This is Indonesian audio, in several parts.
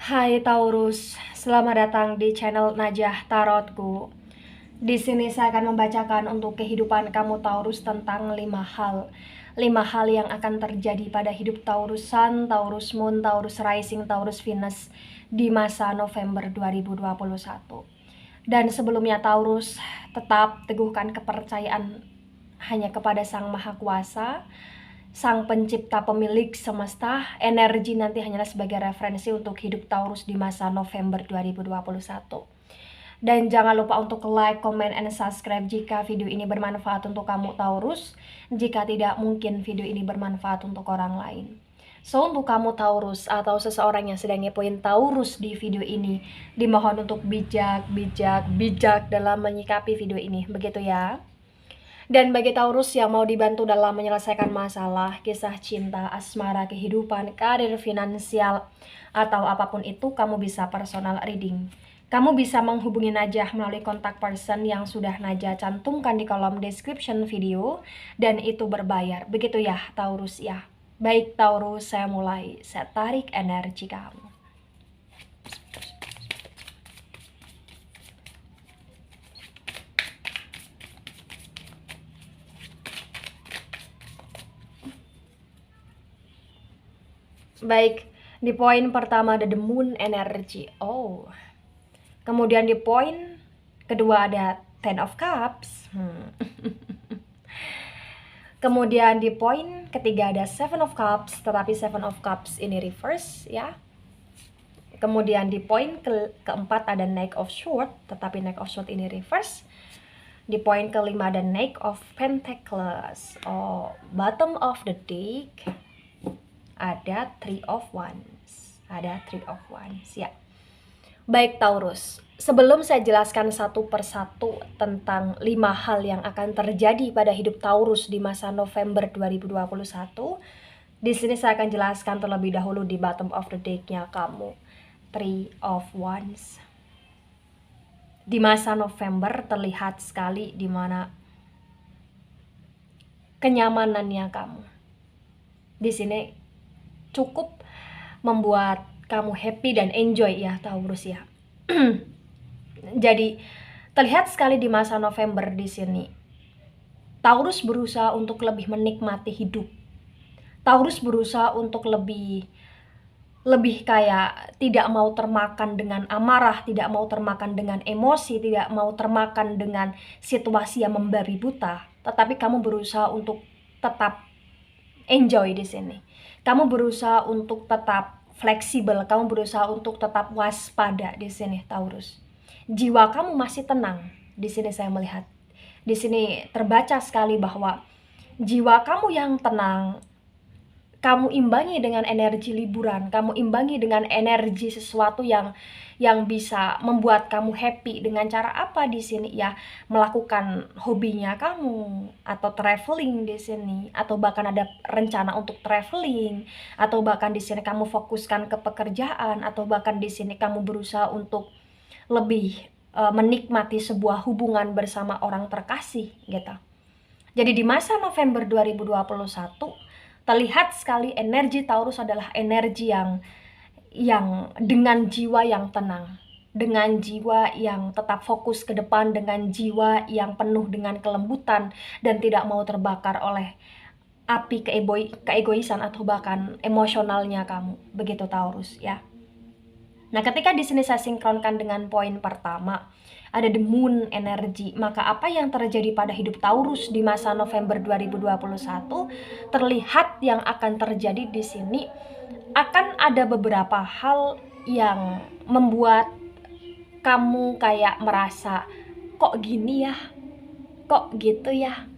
Hai Taurus, selamat datang di channel Najah Tarotku. Di sini saya akan membacakan untuk kehidupan kamu Taurus tentang 5 hal. 5 hal yang akan terjadi pada hidup Taurus Sun, Taurus Moon, Taurus Rising, Taurus Venus di masa November 2021. Dan sebelumnya Taurus, tetap teguhkan kepercayaan hanya kepada Sang Maha Kuasa, Sang Pencipta Pemilik semesta. Energi nanti hanyalah sebagai referensi untuk hidup Taurus di masa November 2021. Dan jangan lupa untuk like, comment, and subscribe jika video ini bermanfaat untuk kamu Taurus. Jika tidak, mungkin video ini bermanfaat untuk orang lain. So, untuk kamu Taurus atau seseorang yang sedang ngepoin Taurus di video ini, dimohon untuk bijak dalam menyikapi video ini. Begitu ya. Dan bagi Taurus yang mau dibantu dalam menyelesaikan masalah, kisah cinta, asmara, kehidupan, karir, finansial, atau apapun itu, kamu bisa personal reading. Kamu bisa menghubungi Najah melalui kontak person yang sudah Najah cantumkan di kolom description video, dan itu berbayar. Begitu ya Taurus ya. Baik Taurus, saya mulai. Saya tarik energi kamu. Baik, di poin pertama ada the moon energy. Oh. Kemudian di poin kedua ada Ten of Cups. Kemudian di poin ketiga ada Seven of Cups, tetapi Seven of Cups ini reverse ya. Kemudian di poin keempat ada Knight of Swords, tetapi Knight of Swords ini reverse. Di poin kelima ada Knight of Pentacles. Oh, bottom of the deck ada Three of Wands. Ada Three of Wands ya. Baik Taurus, sebelum saya jelaskan satu persatu tentang 5 hal yang akan terjadi pada hidup Taurus di masa November 2021, di sini saya akan jelaskan terlebih dahulu di bottom of the deck-nya kamu, Three of Wands. Di masa November terlihat sekali di mana kenyamanannya kamu. Di sini cukup membuat kamu happy dan enjoy ya Taurus ya. Jadi terlihat sekali di masa November di sini. Taurus berusaha untuk lebih menikmati hidup. Taurus berusaha untuk lebih kayak tidak mau termakan dengan amarah, tidak mau termakan dengan emosi, tidak mau termakan dengan situasi yang membabi buta. Tetapi kamu berusaha untuk tetap enjoy di sini. Kamu berusaha untuk tetap fleksibel, kamu berusaha untuk tetap waspada di sini Taurus. Jiwa kamu masih tenang. Di sini saya melihat. Di sini terbaca sekali bahwa jiwa kamu yang tenang, kamu imbangi dengan energi liburan, kamu imbangi dengan energi sesuatu yang bisa membuat kamu happy. Dengan cara apa di sini ya? Melakukan hobinya kamu, atau traveling di sini, atau bahkan ada rencana untuk traveling, atau bahkan di sini kamu fokuskan ke pekerjaan, atau bahkan di sini kamu berusaha untuk lebih menikmati sebuah hubungan bersama orang terkasih gitu. Jadi di masa November 2021 terlihat sekali energi Taurus adalah energi yang dengan jiwa yang tenang, dengan jiwa yang tetap fokus ke depan, dengan jiwa yang penuh dengan kelembutan dan tidak mau terbakar oleh api keegoisan atau bahkan emosionalnya kamu. Begitu Taurus ya. Nah, ketika di sini saya sinkronkan dengan poin pertama, ada the moon energy, maka apa yang terjadi pada hidup Taurus di masa November 2021 terlihat yang akan terjadi di sini akan ada beberapa hal yang membuat kamu kayak merasa kok gini ya, kok gitu ya.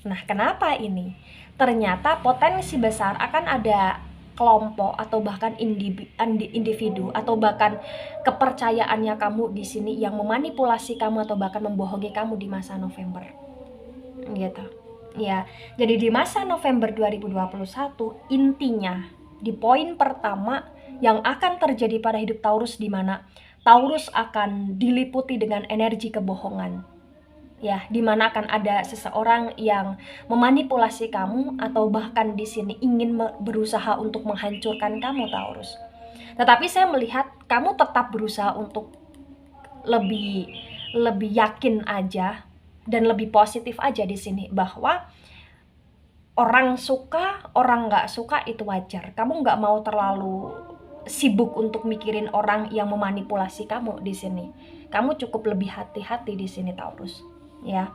Nah, kenapa ini? Ternyata potensi besar akan ada kelompok atau bahkan individu atau bahkan kepercayaannya kamu di sini yang memanipulasi kamu atau bahkan membohongi kamu di masa November. Gitu. Ya, jadi di masa November 2021 intinya di poin pertama yang akan terjadi pada hidup Taurus di mana Taurus akan diliputi dengan energi kebohongan. Ya, di mana akan ada seseorang yang memanipulasi kamu atau bahkan di sini ingin berusaha untuk menghancurkan kamu Taurus. Tetapi saya melihat kamu tetap berusaha untuk lebih lebih yakin aja dan lebih positif aja di sini, bahwa orang suka, orang nggak suka itu wajar. Kamu nggak mau terlalu sibuk untuk mikirin orang yang memanipulasi kamu di sini. Kamu cukup lebih hati-hati di sini, Taurus. Ya.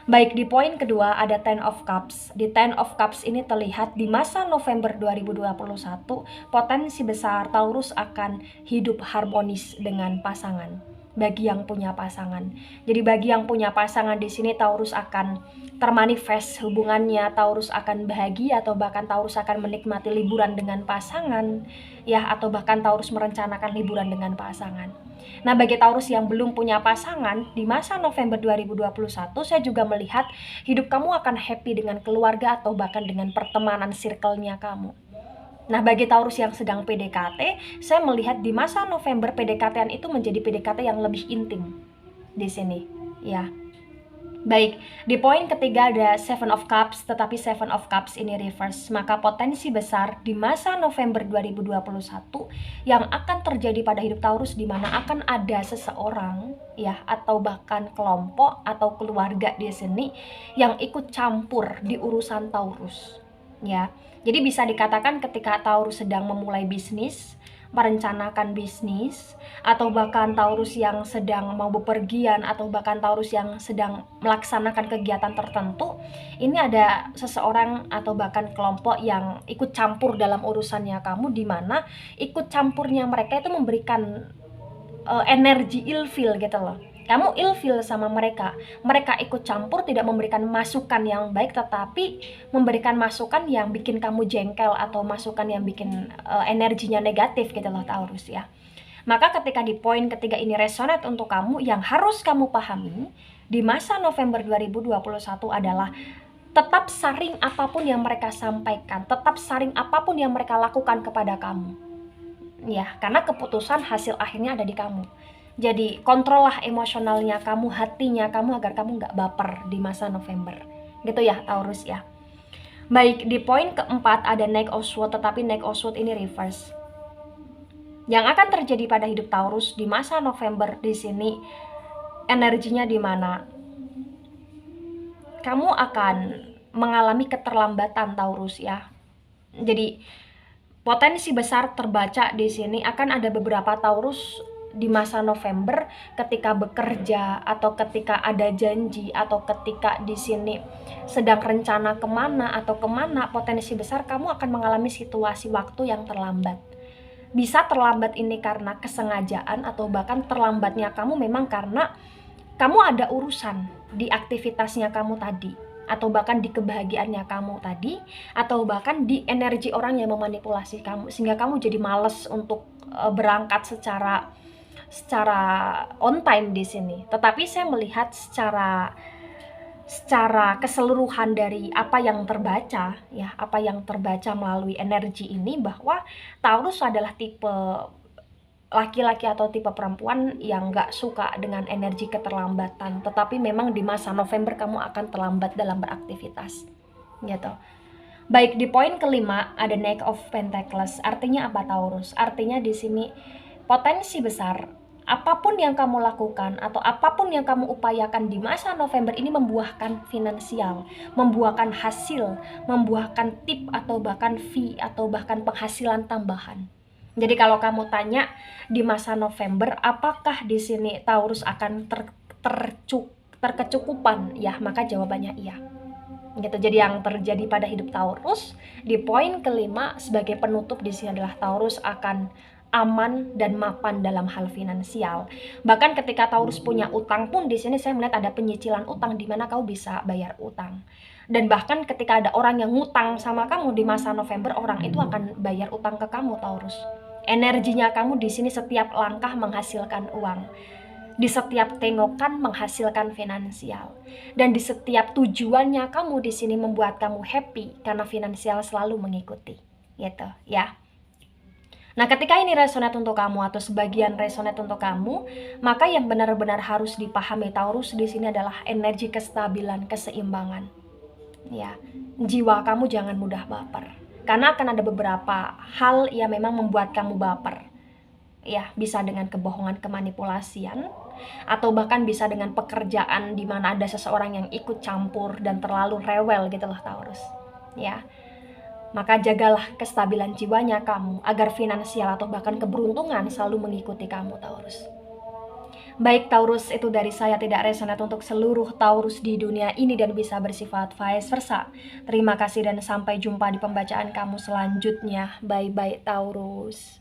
Baik, di poin kedua ada Ten of Cups. Di Ten of Cups ini terlihat di masa November 2021, potensi besar Taurus akan hidup harmonis dengan pasangan. Bagi yang punya pasangan. Jadi bagi yang punya pasangan di sini, Taurus akan termanifest hubungannya, Taurus akan bahagia, atau bahkan Taurus akan menikmati liburan dengan pasangan, ya, atau bahkan Taurus merencanakan liburan dengan pasangan. Nah, bagi Taurus yang belum punya pasangan, di masa November 2021, saya juga melihat hidup kamu akan happy dengan keluarga atau bahkan dengan pertemanan circle-nya kamu. Nah, bagi Taurus yang sedang PDKT, saya melihat di masa November PDKT-an itu menjadi PDKT yang lebih intim di sini, ya. Baik, di poin ketiga ada Seven of Cups, tetapi Seven of Cups ini reverse. Maka potensi besar di masa November 2021 yang akan terjadi pada hidup Taurus, di mana akan ada seseorang, ya, atau bahkan kelompok atau keluarga di sini yang ikut campur di urusan Taurus, ya. Jadi bisa dikatakan ketika Taurus sedang memulai bisnis, merencanakan bisnis, atau bahkan Taurus yang sedang mau bepergian, atau bahkan Taurus yang sedang melaksanakan kegiatan tertentu, ini ada seseorang atau bahkan kelompok yang ikut campur dalam urusannya kamu, di mana ikut campurnya mereka itu memberikan energi ilfil gitu loh. Kamu ilfil sama mereka, mereka ikut campur, tidak memberikan masukan yang baik, tetapi memberikan masukan yang bikin kamu jengkel, atau masukan yang bikin energinya negatif gitu loh, Taurus, ya. Maka ketika di poin ketiga ini resonate untuk kamu, yang harus kamu pahami di masa November 2021 adalah tetap saring apapun yang mereka sampaikan, tetap saring apapun yang mereka lakukan kepada kamu, ya, karena keputusan hasil akhirnya ada di kamu. Jadi kontrollah emosionalnya kamu, hatinya kamu, agar kamu nggak baper di masa November, gitu ya, Taurus, ya. Baik, di poin keempat ada Knight of Swords, tetapi Knight of Swords ini reverse. Yang akan terjadi pada hidup Taurus di masa November di sini, energinya di mana kamu akan mengalami keterlambatan, Taurus, ya. Jadi potensi besar terbaca di sini akan ada beberapa Taurus di masa November ketika bekerja, atau ketika ada janji, atau ketika di sini sedang rencana kemana atau kemana, potensi besar kamu akan mengalami situasi waktu yang terlambat. Bisa terlambat ini karena kesengajaan, atau bahkan terlambatnya kamu memang karena kamu ada urusan di aktivitasnya kamu tadi, atau bahkan di kebahagiaannya kamu tadi, atau bahkan di energi orang yang memanipulasi kamu, sehingga kamu jadi males untuk berangkat secara on time di sini. Tetapi saya melihat secara keseluruhan dari apa yang terbaca, ya, apa yang terbaca melalui energi ini, bahwa Taurus adalah tipe laki-laki atau tipe perempuan yang nggak suka dengan energi keterlambatan. Tetapi memang di masa November kamu akan terlambat dalam beraktivitas, gitu. Baik, di poin kelima ada Knight of Pentacles. Artinya apa, Taurus? Artinya di sini potensi besar apapun yang kamu lakukan atau apapun yang kamu upayakan di masa November ini membuahkan finansial, membuahkan hasil, membuahkan tip, atau bahkan fee, atau bahkan penghasilan tambahan. Jadi kalau kamu tanya di masa November apakah di sini Taurus akan terkecukupan, ya, maka jawabannya iya. Gitu. Jadi yang terjadi pada hidup Taurus di poin kelima sebagai penutup di sini adalah Taurus akan aman dan mapan dalam hal finansial. Bahkan ketika Taurus punya utang pun di sini saya melihat ada penyicilan utang, di mana kau bisa bayar utang. Dan bahkan ketika ada orang yang ngutang sama kamu di masa November, orang itu akan bayar utang ke kamu, Taurus. Energinya kamu di sini setiap langkah menghasilkan uang. Di setiap tengokan menghasilkan finansial, dan di setiap tujuannya kamu di sini membuat kamu happy karena finansial selalu mengikuti, gitu, ya. Nah, ketika ini resonate untuk kamu atau sebagian resonate untuk kamu, maka yang benar-benar harus dipahami Taurus di sini adalah energi kestabilan, keseimbangan. Ya, jiwa kamu jangan mudah baper. Karena akan ada beberapa hal yang memang membuat kamu baper. Ya, bisa dengan kebohongan, kemanipulasian, atau bahkan bisa dengan pekerjaan di mana ada seseorang yang ikut campur dan terlalu rewel gitu loh Taurus. Ya, maka jagalah kestabilan jiwanya kamu agar finansial atau bahkan keberuntungan selalu mengikuti kamu Taurus. Baik Taurus, itu dari saya, tidak resonate untuk seluruh Taurus di dunia ini dan bisa bersifat vice versa. Terima kasih dan sampai jumpa di pembacaan kamu selanjutnya. Bye-bye Taurus.